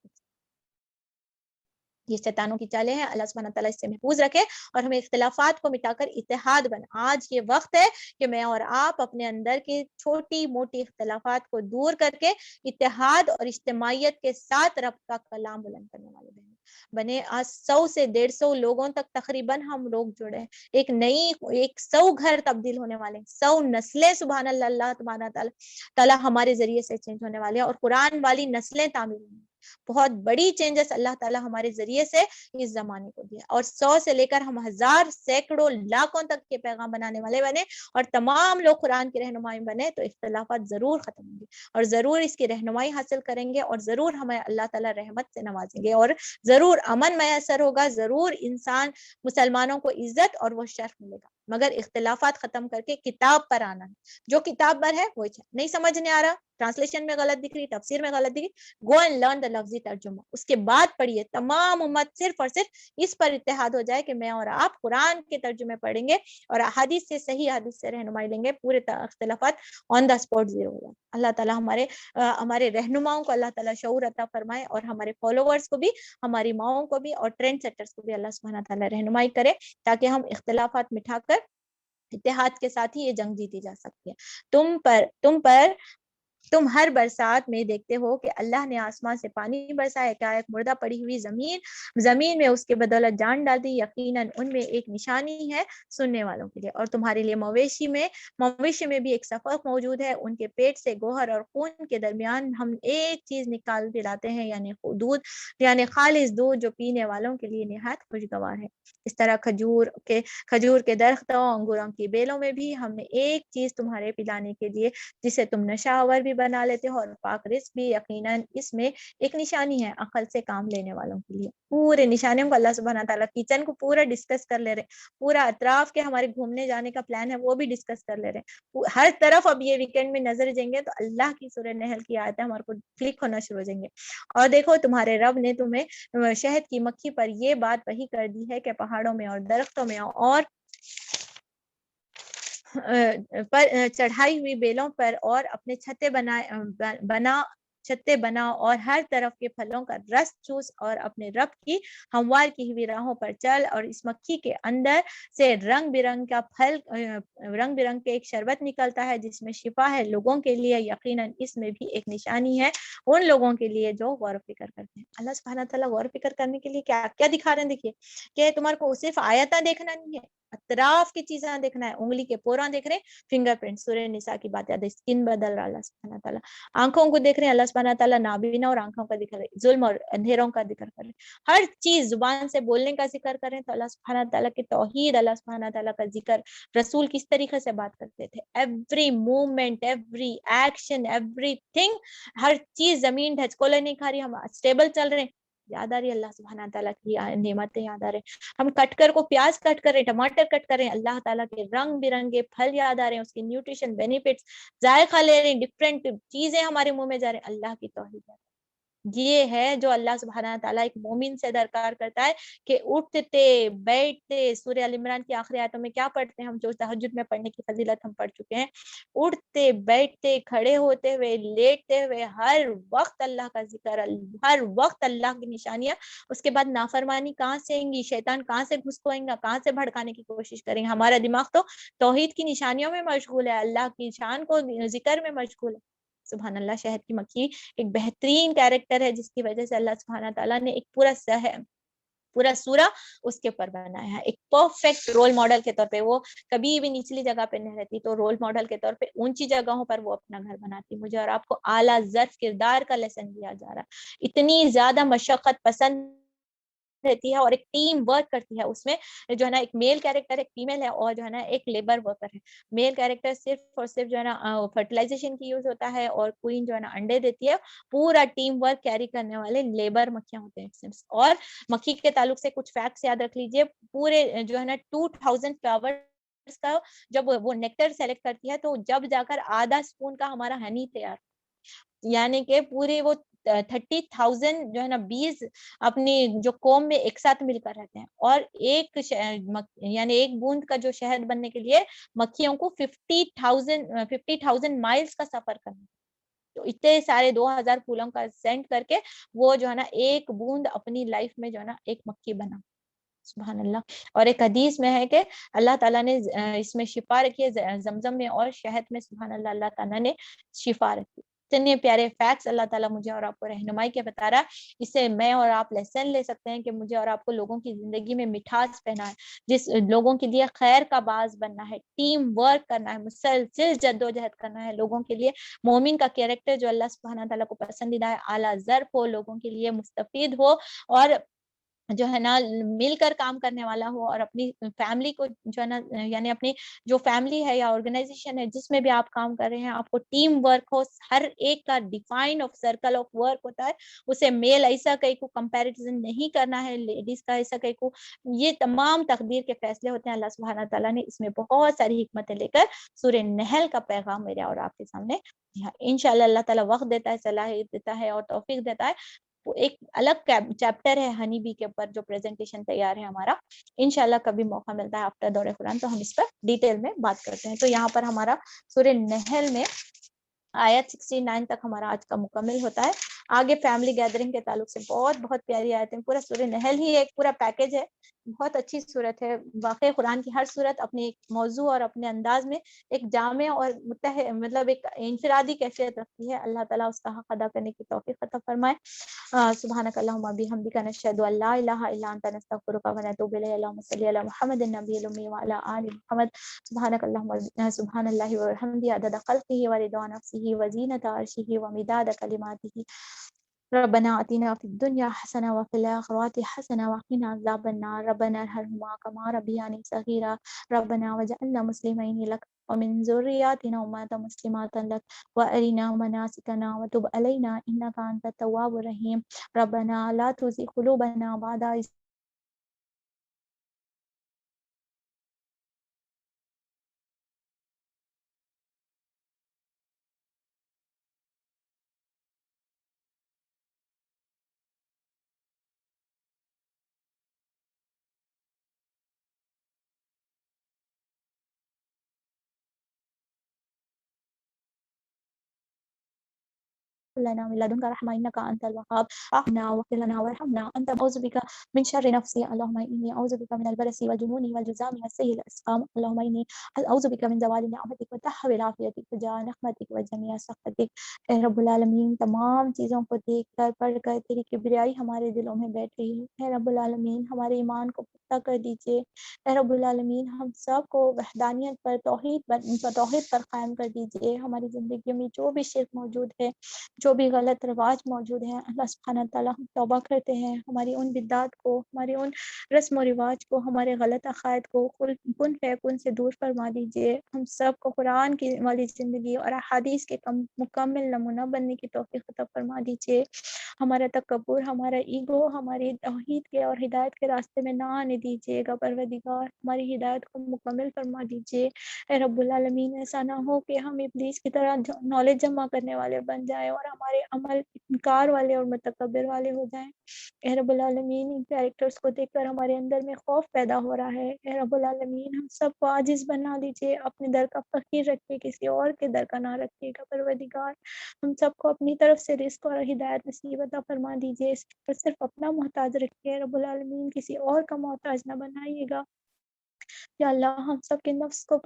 یہ شیطانوں کی چالیں ہیں. اللہ سبحانہ تعالیٰ اس سے محفوظ رکھے اور ہمیں اختلافات کو مٹا کر اتحاد بنا. آج یہ وقت ہے کہ میں اور آپ اپنے اندر کی چھوٹی موٹی اختلافات کو دور کر کے اتحاد اور اجتماعیت کے ساتھ رب کا کلام بلند کرنے والے بنے. آج 100 سے 150 لوگوں تک تقریباً ہم لوگ جڑے ہیں. ایک 100 گھر تبدیل ہونے والے, 100 نسلیں سبحان اللہ, اللہ تعالیٰ ہمارے ذریعے سے چینج ہونے والے ہیں, اور قرآن والی نسلیں تعمیر ہونے. بہت بڑی چینجز اللہ تعالیٰ ہمارے ذریعے سے اس زمانے کو دیا, اور 100 سے لے کر ہم ہزار, سینکڑوں, لاکھوں تک کے پیغام بنانے والے بنے, اور تمام لوگ قرآن کی رہنمائی بنے تو اختلافات ضرور ختم ہوں گے, اور ضرور اس کی رہنمائی حاصل کریں گے, اور ضرور ہمیں اللہ تعالیٰ رحمت سے نوازیں گے, اور ضرور امن میسر ہوگا, ضرور مسلمانوں کو عزت اور وہ شرف ملے گا. مگر اختلافات ختم کر کے کتاب پر آنا ہے. جو کتاب پر ہے وہی نہیں سمجھنے آ رہا, ٹرانسلیشن میں غلط دکھ رہی, تفسیر میں غلط دکھ رہی, گو اینڈ لرن دا لفظی ترجمہ, اس کے بعد پڑھیے. تمام امت صرف اور صرف اس پر اتحاد ہو جائے کہ میں اور آپ قرآن کے ترجمے پڑھیں گے اور حدیث سے, صحیح حدیث سے رہنمائی لیں گے. پورے اختلافات آن دا اسپاٹ زیرو ہوگا. اللہ تعالیٰ ہمارے رہنماؤں کو اللہ تعالیٰ شعور عطا فرمائے, اور ہمارے فالوورز کو بھی, ہماری ماؤں کو بھی, اور ٹرینڈ سیٹرز کو بھی اللہ سبحانہ تعالیٰ رہنمائی کرے, تاکہ ہم اختلافات مٹا کر اتحاد کے ساتھ ہی یہ جنگ جیتی جا سکتی ہے. تم پر تم ہر برسات میں دیکھتے ہو کہ اللہ نے آسمان سے پانی برسایا، کیا ایک مردہ پڑی ہوئی زمین میں اس کے بدولت جان ڈال دی، یقیناً ان میں ایک نشانی ہے سننے والوں کے لیے۔ اور تمہارے لیے مویشی میں بھی ایک سفق موجود ہے، ان کے پیٹ سے گوہر اور خون کے درمیان ہم ایک چیز نکال دلاتے ہیں، یعنی دودھ، یعنی خالص دودھ جو پینے والوں کے لیے نہایت خوشگوار ہے۔ اس طرح کھجور کے درختوں، انگوروں کی بیلوں میں بھی ہم نے ایک چیز تمہارے پلانے کے لیے جسے تم نشاور بھی بنا لیتے ہو اور پاک رزق بھی، یقیناً اس میں ایک نشانی ہے عقل سے کام لینے والوں کے لیے۔ پورے نشانیوں کو اللہ سبحانہ تعالیٰ کچن کو پورا ڈسکس کر لے رہے ہیں، پورا اطراف کے ہمارے گھومنے جانے کا پلان ہے وہ بھی ڈسکس کر لے رہے ہیں، ہر طرف اب یہ ویکینڈ میں نظر جائیں گے تو اللہ کی سورہ نحل کی آیتیں ہمارے کو کلک ہونا شروع ہو جائیں گے۔ اور دیکھو تمہارے رب نے تمہیں شہد کی مکھی پر یہ بات وحی کر دی ہے کہ پہاڑوں میں اور درختوں میں اور پر چڑھائی ہوئی بیلوں پر اور اپنے چھتے بنا اور ہر طرف کے پھلوں کا رس چوس اور اپنے رب کی ہموار کی ہوئی راہوں پر چل، اور اس مکھی کے اندر سے رنگ برنگ کے ایک شربت نکلتا ہے جس میں شفا ہے لوگوں کے لیے، یقیناً اس میں بھی ایک نشانی ہے ان لوگوں کے لیے جو غور و فکر کرتے ہیں۔ اللہ سبحانہ تعالیٰ غور و فکر کرنے کے لیے کیا کیا دکھا رہے ہیں، دیکھیے کہ تمہارے کو صرف آیتیں دیکھنا نہیں ہے، اطراف کی چیزیں دیکھنا ہے، انگلی کے پوراں دیکھ رہے ہیں، فنگر پرنٹ، سورہ نساء کی بات یاد ہے، اسکن بدل رہا اللہ سبحانہ تعالیٰ، آنکھوں کو دیکھ رہے ہیں اللہ سبحانہ تعالیٰ، نابینا اور آنکھوں کا ذکر ہے، ظلم اور اندھیروں کا ذکر کر رہے ہیں، ہر چیز زبان سے بولنے کا ذکر کر رہے ہیں، تو اللہ سبحانہ تعالیٰ کی توحید، اللہ سبحانہ تعالیٰ کا ذکر، رسول کس طریقے سے بات کرتے تھے، every movement, every action, every thing, ہر چیز، زمین ڈھچکولے نہیں کھا رہی، ہم اسٹیبل چل رہے ہیں، یاد آ رہی ہے اللہ سبحانہ تعالیٰ کی نعمتیں یاد آ رہے ہیں، ہم کٹ کر کو پیاز کٹ کر رہے ہیں، ٹماٹر کٹ کر رہے ہیں، اللہ تعالیٰ کے رنگ برنگے پھل یاد آ رہے ہیں، اس کی نیوٹریشن بینیفٹس ذائقہ لے رہے ہیں، ڈفرینٹ چیزیں ہمارے منہ میں جا رہے ہیں، اللہ کی توحید ہے۔ یہ ہے جو اللہ سبحانہ تعالیٰ ایک مومن سے درکار کرتا ہے کہ اٹھتے بیٹھتے، سورہ ال عمران کی آخری آیتوں میں کیا پڑھتے ہیں ہم، جو تہجد میں پڑھنے کی فضیلت ہم پڑھ چکے ہیں، اٹھتے بیٹھتے کھڑے ہوتے ہوئے لیٹتے ہوئے ہر وقت اللہ کا ذکر، ہر وقت اللہ کی نشانیاں، اس کے بعد نافرمانی کہاں سے آئیں گی، شیطان کہاں سے گھس کو آئیں گا، کہاں سے بھڑکانے کی کوشش کریں گے، ہمارا دماغ تو توحید کی نشانیوں میں مشغول ہے، اللہ کی شان کو ذکر میں مشغول ہے۔ سبحان اللہ، شہد کی مکھی ایک بہترین کیریکٹر ہے جس کی وجہ سے اللہ سبحانہ تعالیٰ نے ایک پورا سورہ اس کے اوپر بنایا ہے، ایک پرفیکٹ رول ماڈل کے طور پہ، وہ کبھی بھی نچلی جگہ پہ نہیں رہتی، تو رول ماڈل کے طور پہ اونچی جگہوں پر وہ اپنا گھر بناتی، مجھے اور آپ کو اعلیٰ ظرف کردار کا لیسن دیا جا رہا ہے، اتنی زیادہ مشقت پسند رہتی ہے اور ایک ٹیم ورک کرتی ہے، اس میں جو ہے نا ایک میل کیریکٹر، ایک فیمیل ہے، اور جو ہے نا ایک لیبر ورکر ہے، میل کیریکٹر صرف اور صرف جو ہے نا فرٹیلائزیشن کی یوز ہوتا ہے، اور کوئین جو ہے نا انڈے دیتی ہے، پورا ٹیم ورک کیری کرنے والے لیبر مکھیاں ہوتے ہیں۔ اور مکھی کے تعلق سے کچھ فیکٹس یاد رکھ لیجئے، پورے جو ہے نا 2000 فلاورز کا جب وہ نیکٹر سیلیکٹ کرتی ہے تو جب جا کر آدھا اسپون کا ہمارا ہنی تیار، یعنی کہ پورے وہ 30,000 جو ہے نا بیز اپنی جو کوم میں ایک ساتھ مل کر رہتے ہیں، اور یعنی ایک بوند کا جو شہد بننے کے لیے مکھیوں کو 50,000 مائلز کا سفر کرنا، تو اتنے سارے 2000 پھولوں کا سینڈ کر کے وہ جو ہے نا ایک بوند اپنی لائف میں جو ہے نا ایک مکھی بنا، سبحان اللہ۔ اور ایک حدیث میں ہے کہ اللہ تعالیٰ نے اس میں شفا رکھی ہے، زمزم میں اور شہد میں، سبحان اللہ، اللہ تعالیٰ نے شفا رکھی۔ اتنے پیارے فیکٹس اللہ تعالیٰ مجھے اور آپ کو رہنمائی کے بتا رہا ہے، اس سے میں اور آپ لیسن لے سکتے ہیں کہ مجھے اور آپ کو لوگوں کی زندگی میں مٹھاس پہنا ہے، جس لوگوں کے لیے خیر کا باعث بننا ہے، ٹیم ورک کرنا ہے، مسلسل جدوجہد کرنا ہے لوگوں کے لیے، مومن کا کیریکٹر جو اللہ سبحانہ تعالیٰ کو پسندیدہ ہے، اعلیٰ ظرف ہو، لوگوں کے لیے مستفید ہو، اور جو ہے نا مل کر کام کرنے والا ہو، اور اپنی فیملی کو جو ہے نا، یعنی اپنی جو فیملی ہے یا آرگنائزیشن ہے جس میں بھی آپ کام کر رہے ہیں، آپ کو ٹیم ورک ہو، ہر ایک کا define of circle of work ہوتا ہے، اسے میل ایسا کہیں کو کمپیریزن نہیں کرنا ہے، لیڈیز کا ایسا کہیں کو، یہ تمام تقدیر کے فیصلے ہوتے ہیں، اللہ سبحانہ تعالیٰ نے اس میں بہت ساری حکمتیں لے کر سورہ نحل کا پیغام میرے اور آپ کے سامنے انشاءاللہ اللہ تعالیٰ وقت دیتا ہے، صلاحیت دیتا ہے اور توفیق دیتا ہے، ایک الگ چیپٹر ہے ہنی بی کے اوپر جو پریزنٹیشن تیار ہے ہمارا، انشاءاللہ کبھی موقع ملتا ہے آفٹر دورہ قرآن تو ہم اس پر ڈیٹیل میں بات کرتے ہیں۔ تو یہاں پر ہمارا سورہ نحل میں آیت 69 تک ہمارا آج کا مکمل ہوتا ہے، آگے فیملی گیدرنگ کے تعلق سے بہت بہت پیاری آیتیں، پورا سورہ نحل ہی ایک پورا پیکیج ہے، بہت اچھی صورت ہے واقعی. قرآن کی ہر صورت اپنے ایک موضوع اور اپنے انداز میں ایک جامع اور مطلب ایک انفرادی کیفیت رکھتی ہے. اللہ تعالیٰ اس کا حق ادا کرنے کی توفیق عطا فرمائے. سبحانک اللہم و بحمدک نشہد ان لا الہ الا انت نستغفرک و نتوب الیک. اللہم صلی علی محمد النبی الامی وعلی آل محمد. سبحان اللہ و بحمدہ عدد خلقہ و رضا نفسہ و زینت عرشہ و مداد کلماتہ. ربنا آتنا في الدنيا حسنة وفي الآخرة حسنة وقنا عذاب النار. ربنا ارحمهما كما ربياني صغيرا. ربنا وجعلنا مسلمين لك ومن ذرياتنا أمة مسلمات لك وأرنا مناسكنا وتب علينا إنك أنت التواب الرحيم. ربنا لا تزغ قلوبنا بعد إذ لنا من لدنك رحمة إنك أنت الوهاب. اغفرنا واغفر لنا وارحمنا أنت. أعوذ بك من شر نفسي. اللهم إني أعوذ بك من البرص والجنون والجذام والسيء الأسقام. اللهم إني أعوذ بك من زوال نعمتك وتحول عافيتك وجاء نقمتك وجميع سخطك. اے رب العالمین تمام چیزوں کو دیکھ کر پڑھ کر تیری کبریائی ہمارے دلوں میں بیٹھ رہی ہے. اے رب العالمین ہمارے ایمان کو پختہ کر دیجیے. اے رب العالمین ہم سب کو وحدانیت پر توحید پر قائم کر دیجیے. ہماری زندگی میں جو بھی شرک موجود ہے، جو بھی غلط رواج موجود ہیں، اللہ سبحانہ تعالیٰ ہم توبہ کرتے ہیں. ہماری ان بدعات کو، ہماری ان رسم و رواج کو، ہمارے غلط عقائد کو کن فیکن سے دور فرما دیجیے. ہم سب کو قرآن کی والی زندگی اور احادیث کے مکمل نمونہ بننے کی توفیق عطا فرما دیجیے. ہمارا تکبر، ہمارا ایگو ہماری توحید کے اور ہدایت کے راستے میں نہ آنے دیجیے گا. پروردگار ہماری ہدایت کو مکمل فرما دیجیے. اے رب العالمین ایسا نہ ہو کہ ہم ابلیس کی طرح نالج جمع کرنے والے بن جائیں اور ہمارے عمل انکار والے اور متکبر والے ہو جائیں. اے رب العالمین ان کیریکٹرز کو دیکھ کر ہمارے اندر میں خوف پیدا ہو رہا ہے. اے رب العالمین ہم سب کو عاجز بنا دیجیے. اپنے در کا فقیر رکھیے، کسی اور کے در کا نہ رکھیے گا. پروردگار ہم سب کو اپنی طرف سے رزق اور ہدایت نصیب عطا فرما دیجیے. صرف اپنا محتاج رکھیے. رب العالمین کسی اور کا محتاج نہ بنائیے گا. یا اللہ ہم سب کے نفس کو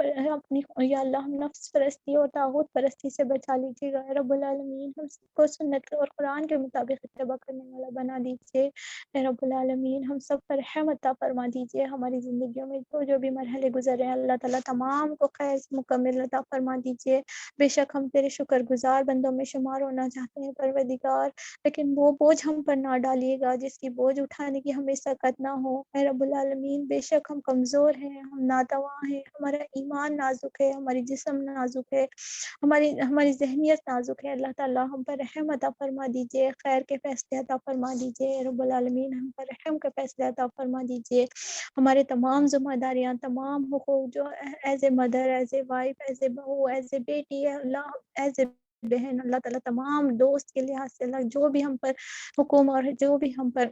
یا اللہ ہم نفس پرستی اور طاغوت پرستی سے بچا لیجیے گا. اے رب العالمین ہم سب کو سنت اور قرآن کے مطابق اتباع کرنے والا بنا دیجیے. اے رب العالمین ہم سب پر رحم عطا فرما دیجیے. ہماری زندگیوں میں جو بھی مرحلے گزر رہے ہیں اللہ تعالیٰ تمام کو خیر مکمل عطا فرما دیجیے. بے شک ہم تیرے شکر گزار بندوں میں شمار ہونا چاہتے ہیں پروردگار، لیکن وہ بوجھ ہم پر نہ ڈالیے گا جس کی بوجھ اٹھانے کی ہمیں سکت نہ ہو. اے رب العالمین بے شک ہم کمزور ہیں، ہم ناتواں ہیں، ہمارا ایمان نازک ہے، ہماری جسم نازک ہے، ہماری ذہنیت نازک ہے. اللہ تعالیٰ ہم پر رحم عطا فرما دیجیے. خیر کے فیصلے عطا فرما دیجیے. اے رب العالمین ہم پر رحم کے فیصلے عطا فرما دیجیے. ہمارے تمام ذمہ داریاں، تمام حقوق جو as a mother, as a wife, as a بہو، ایز اے بیٹی، اللہ ایز اے بہن، اللہ تعالیٰ تمام دوست کے لحاظ سے اللہ جو بھی ہم پر حکم اور جو بھی ہم پر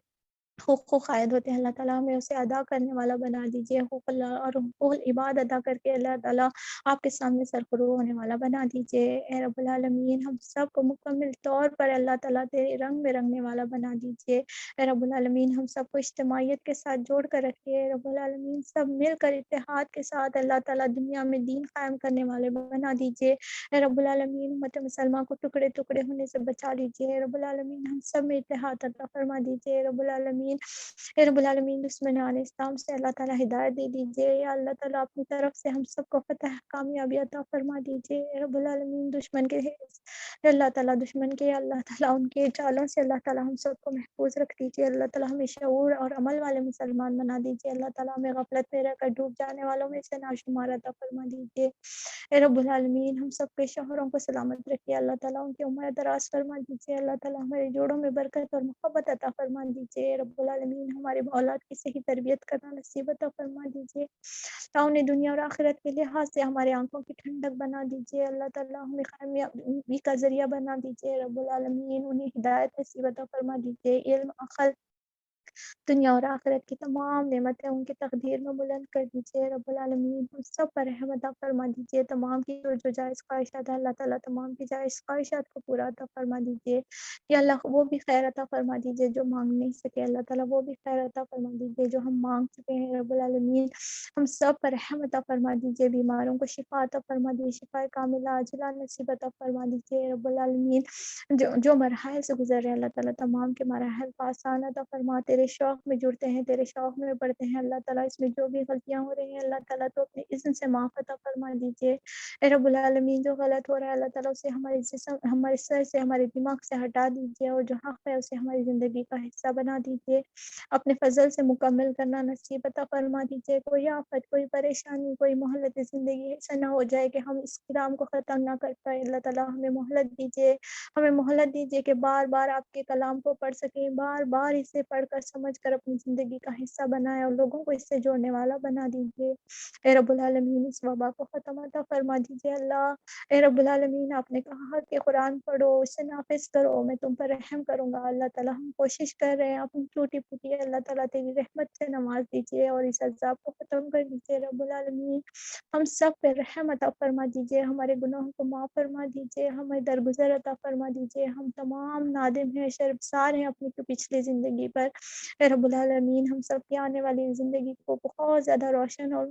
حقوق عائد ہوتے ہیں اللہ تعالیٰ ہمیں اسے ادا کرنے والا بنا دیجیے. حقوق اللہ اور حقوق العباد ادا کر کے اللہ تعالیٰ آپ کے سامنے سرخرو ہونے والا بنا دیجیے. اے رب العالمین ہم سب کو مکمل طور پر اللہ تعالیٰ تیرے رنگ میں رنگنے والا بنا دیجیے. اے رب العالمین ہم سب کو اجتماعیت کے ساتھ جوڑ کر رکھیے. اے رب العالمین سب مل کر اتحاد کے ساتھ اللہ تعالیٰ دنیا میں دین قائم کرنے والے بنا دیجیے. اے رب العالمین امت مسلمہ کو ٹکڑے ٹکڑے ہونے سے بچا لیجیے. اے رب العالمین ہم سب میں اتحاد عطا فرما دیجیے. اے رب العالمین اے رب العالمین دشمنان اسلام سے اللہ تعالیٰ ہدایت دے دیجیے. یا اللہ تعالیٰ اپنی طرف سے ہم سب کو فتح کامیابی عطا فرما دیجیے. اے رب العالمین اللہ تعالیٰ دشمن کے اللہ تعالیٰ ان کے چالوں سے اللہ تعالیٰ ہم سب کو محفوظ رکھ دیجیے. اللہ تعالیٰ ہمیں شعور اور عمل والے مسلمان بنا دیجیے. اللہ تعالیٰ ہمیں غفلت میں رہ کر ڈوب جانے والوں میں سے نہ شمار عطا فرما دیجیے. اے رب العالمین ہم سب کے شوہروں کو سلامت رکھیے. اللہ تعالیٰ ان کی عمر دراز فرما دیجیے. اللہ تعالیٰ ہمارے جوڑوں میں برکت اور محبت عطا فرما دیجیے. رب العالمین ہمارے اولاد کی صحیح تربیت کرنا نصیب عطا فرما دیجیے. انہیں دنیا اور آخرت کے لحاظ سے ہمارے آنکھوں کی ٹھنڈک بنا دیجیے. اللہ تعالیٰ ہمیں کامیابی کا ذریعہ بنا دیجیے. رب العالمین انہیں ہدایت نصیب عطا فرما دیجیے. علم، عقل دنیا اور آخرت کی تمام نعمتیں ان کی تقدیر میں بلند کر دیجیے رب العالمین، ہم سب پر رحم عطا فرما دیجیے، تمام کی جو جائز خواہشات ہیں اللہ تعالیٰ تمام کی جائز خواہشات کو پورا عطا فرما دیجیے، یا اللہ وہ بھی خیر عطا فرما دیجیے جو مانگ نہیں سکے، اللہ تعالیٰ وہ بھی خیر عطا فرما دیجیے جو ہم مانگ چکے ہیں رب العالمین، ہم سب پر رحم عطا فرما دیجیے، بیماروں کو شفا عطا فرما دیجیے، شفا کاملہ عاجلہ نصیب عطا فرما دیجیے رب العالمین، جو مراحل سے گزر رہے ہیں اللہ تعالیٰ تمام کے مراحل کو آسان عطا فرما، تیرے شوق میں جڑتے ہیں، تیرے شوق میں پڑھتے ہیں اللہ تعالیٰ، اس میں جو بھی غلطیاں ہو رہی ہیں اللہ تعالیٰ تو اپنے اذن سے معاف عطا فرما دیجیے اے رب العالمین، جو غلط ہو رہا ہے اللہ تعالیٰ اسے ہمارے جسم ہمارے سر سے ہمارے دماغ سے ہٹا دیجیے، اور جو حق ہے اسے ہماری زندگی کا حصہ بنا دیجیے، اپنے فضل سے مکمل کرنا نصیب عطا فرما دیجیے، کوئی آفت کوئی پریشانی کوئی مہلت زندگی ایسا نہ ہو جائے کہ ہم اس کلام کو ختم نہ کر پائے، اللہ تعالیٰ ہمیں مہلت دیجیے، ہمیں مہلت دیجیے کہ بار بار آپ کے کلام کو پڑھ سکیں، بار بار اسے پڑھ کر سمجھ کر اپنی زندگی کا حصہ بنائیں اور لوگوں کو اس سے جوڑنے والا بنا دیجیے اے رب العالمین، اس وبا کو ختم عطا فرما دیجیے اللہ اے رب العالمین، آپ نے کہا کہ قرآن پڑھو اسے نافذ کرو میں تم پر رحم کروں گا، اللہ تعالیٰ ہم کوشش کر رہے ہیں، آپ ٹوٹی پھوٹی ہے اللہ تعالیٰ تیری رحمت سے نواز دیجیے اور اس عذاب کو ختم کر دیجیے رب العالمین، ہم سب پہ رحم عطا فرما دیجیے، ہمارے گناہوں کو معاف فرما دیجیے، ہمیں درگزر عطا فرما دیجیے، ہم تمام نادم ہیں شرمسار ہیں اپنی پچھلی زندگی پر اے رب العالمین، ہم سب کی آنے والی زندگی کو بہت زیادہ روشن اور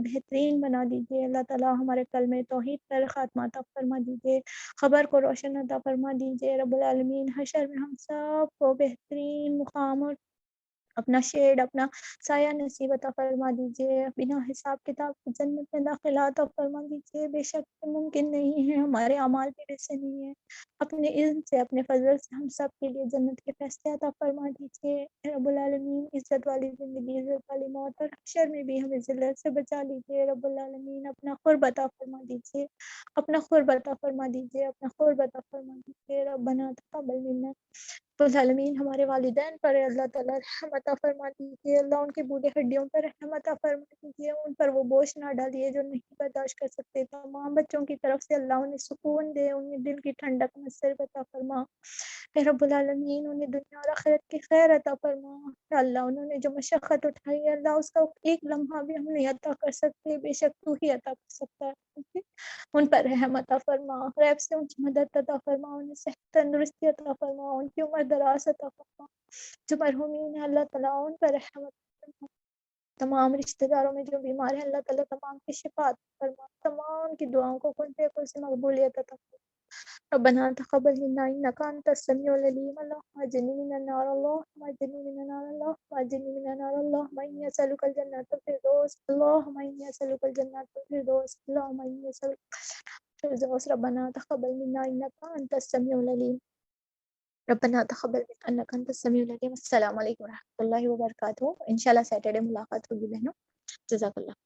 بہترین بنا دیجیے اللہ تعالیٰ، ہمارے کلمہ توحید پر خاتمہ عطا فرما دیجیے، خبر کو روشن عطا فرما دیجیے رب العالمین، حشر میں ہم سب کو بہترین مقام اور اپنا شیڈ اپنا سایہ نصیب عطا فرما دیجیے، بنا حساب کتاب کی جنت میں داخلہ عطا فرما دیجیے، بے شک ممکن نہیں ہے، ہمارے اعمال بھی ویسے نہیں ہے، اپنے علم سے اپنے فضل سے ہم سب کے لیے جنت کے فیصلے عطا فرما دیجیے اے رب العالمین، عزت والی زندگی عزت والی موت اور حشر میں بھی ہمیں ذلت سے بچا لیجیے رب العالمین، اپنا قرب عطا فرما دیجیے، اپنا قرب عطا فرما دیجیے، اپنا قرب عطا فرما دیجیے، ربنا تقبل منا رب العالمین، ہمارے والدین پر اللہ تعالیٰ رحم عطا فرما دیجیے، اللہ ان کے بوڑھے ہڈیوں پر رحم عطا فرما دیجیے، ان پر وہ بوجھ نہ ڈالیے جو نہیں برداشت کر سکتے، تمام بچوں کی طرف سے اللہ انہیں سکون دے، انہیں دل کی ٹھنڈک نصیب عطا فرما اے رب العالمین، انہیں دنیا اور آخرت کی خیر عطا فرما یا اللہ، انہوں نے جو مشقت اٹھائی ہے اللہ اس کا ایک لمحہ بھی ہم نہیں عطا کر سکتے، بے شک تو ہی عطا کر سکتا ہے، ان پر رحم عطا فرما، غیب سے ان کی مدد عطا فرما، انہیں صحت تندرستی عطا فرما، ان کی عمر دراز عطا فرما، جو مرحومین ہیں اللہ تعالیٰ ان پر رحم عطا فرما، تمام رشتہ داروں میں جو بیمار ہیں اللہ تعالیٰ تمام کی شفا عطا فرما، تمام کی دعاؤں کو کن فیکن سے مقبولیت عطا فرما، ربنا تقبل منا انك انت السميع العليم، اللهم اجرني من النار، اللهم اجرني من النار، اللهم اجرني من النار، اللهم اني اسالك الجنة الفردوس، اللهم اني اسالك الجنة الفردوس، اللهم اني اسالك الفردوس، ربنا تقبل منا انك انت السميع العليم، ربنا تقبل منا انك انت السميع العليم، السلام علیکم ورحمۃ اللہ وبرکاتہ، انشاءاللہ سیٹرڈے ملاقات ہوگی بہنوں، جزاک اللہ۔